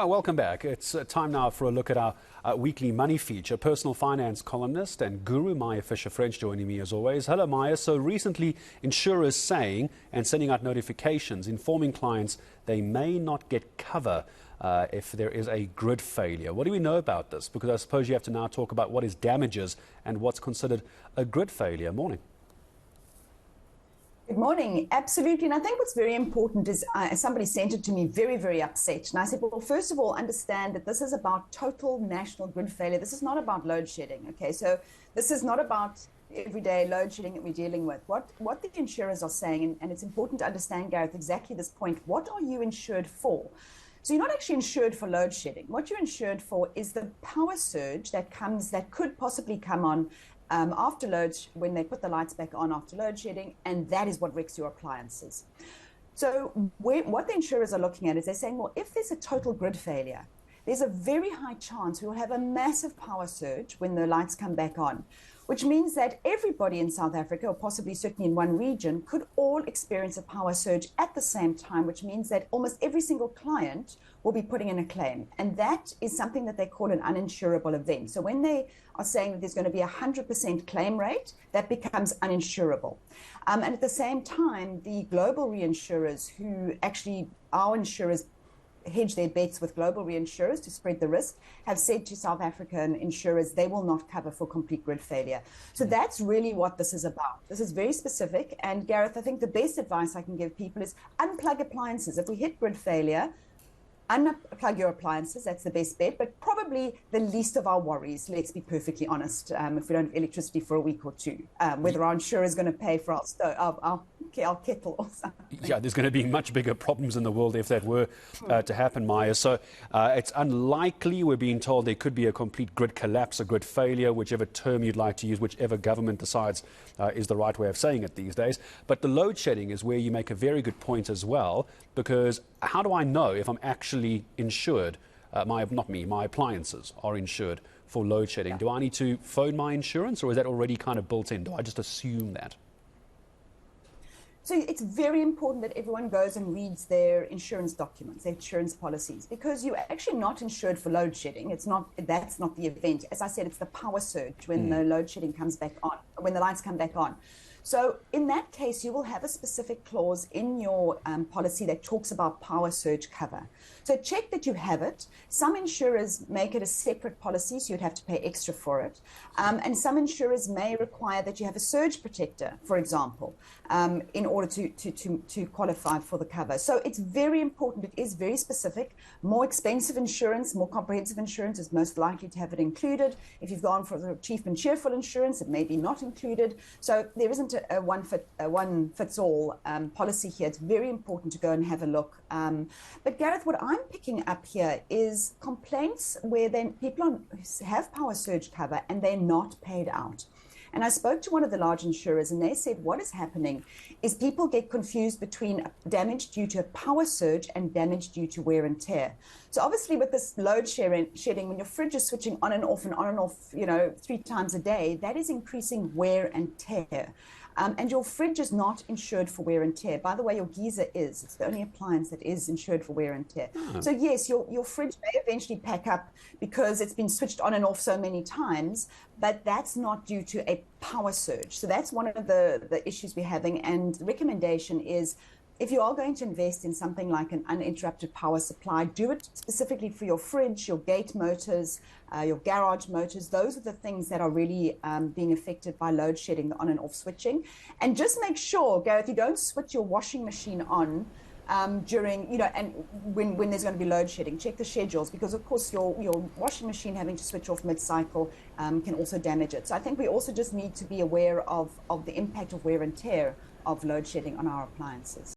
Welcome back. It's time now for a look at our weekly money feature. Personal finance columnist and guru Maya Fischer French joining me as always. Hello, Maya. So recently, insurers saying and sending out notifications informing clients they may not get cover if there is a grid failure. What do we know about this? Because I suppose you have to now talk about what is damages and what's considered a grid failure. Morning. Good morning. Absolutely. And I think what's very important is somebody sent it to me very, very upset. And I said, well, first of all, understand that this is about total national grid failure. This is not about load shedding. Okay, so this is not about everyday load shedding that we're dealing with. What the insurers are saying, and it's important to understand, Gareth, exactly this point, what are you insured for? So you're not actually insured for load shedding. What you're insured for is the power surge that could possibly come on after when they put the lights back on after load shedding, and that is what wrecks your appliances. So what the insurers are looking at is they're saying, well, if there's a total grid failure, there's a very high chance we will have a massive power surge when the lights come back on, which means that everybody in South Africa, or possibly certainly in one region, could all experience a power surge at the same time, which means that almost every single client will be putting in a claim. And that is something that they call an uninsurable event. So when they are saying that there's going to be a 100% claim rate, that becomes uninsurable. And at the same time, the global reinsurers, who actually our insurers hedge their bets with global reinsurers to spread the risk, have said to South African insurers they will not cover for complete grid failure. So that's really what this is about. This is very specific. And Gareth, I think the best advice I can give people is unplug appliances. If we hit grid failure, unplug your appliances. That's the best bet, but probably the least of our worries, let's be perfectly honest, if we don't have electricity for a week or two, whether our insurer is going to pay for our kettle or something. Yeah, there's going to be much bigger problems in the world if that were to happen, Maya. So it's unlikely, we're being told, there could be a complete grid collapse, a grid failure, whichever term you'd like to use, whichever government decides is the right way of saying it these days. But the load shedding is where you make a very good point as well, because how do I know if I'm actually insured? My appliances are insured for load shedding. Yeah. Do I need to phone my insurance, or is that already kind of built in? Do I just assume that? So it's very important that everyone goes and reads their insurance documents, their insurance policies, because you're actually not insured for load shedding. That's not the event. As I said, it's the power surge when the load shedding comes back on, when the lights come back on. So in that case, you will have a specific clause in your policy that talks about power surge cover. So check that you have it. Some insurers make it a separate policy, so you'd have to pay extra for it. And some insurers may require that you have a surge protector, for example, in order to qualify for the cover. So it's very important. It is very specific. More expensive insurance, more comprehensive insurance is most likely to have it included. If you've gone for the cheap and cheerful insurance, it may be not included. So there isn't a one-fits-all policy here. It's very important to go and have a look. But Gareth, what I'm picking up here is complaints where then people have power surge cover and they're not paid out. And I spoke to one of the large insurers, and they said what is happening is people get confused between damage due to a power surge and damage due to wear and tear. So obviously with this load shedding, when your fridge is switching on and off, 3 times a day, that is increasing wear and tear. And your fridge is not insured for wear and tear. By the way, your geyser is. It's the only appliance that is insured for wear and tear. So yes, your fridge may eventually pack up because it's been switched on and off so many times, but that's not due to a power surge. So that's one of the issues we're having. And the recommendation is, if you are going to invest in something like an uninterrupted power supply, do it specifically for your fridge, your gate motors, your garage motors. Those are the things that are really being affected by load shedding, the on and off switching. And just make sure, Gareth, you don't switch your washing machine on during, and when there's going to be load shedding. Check the schedules, because of course your washing machine having to switch off mid-cycle can also damage it. So I think we also just need to be aware of the impact of wear and tear of load shedding on our appliances.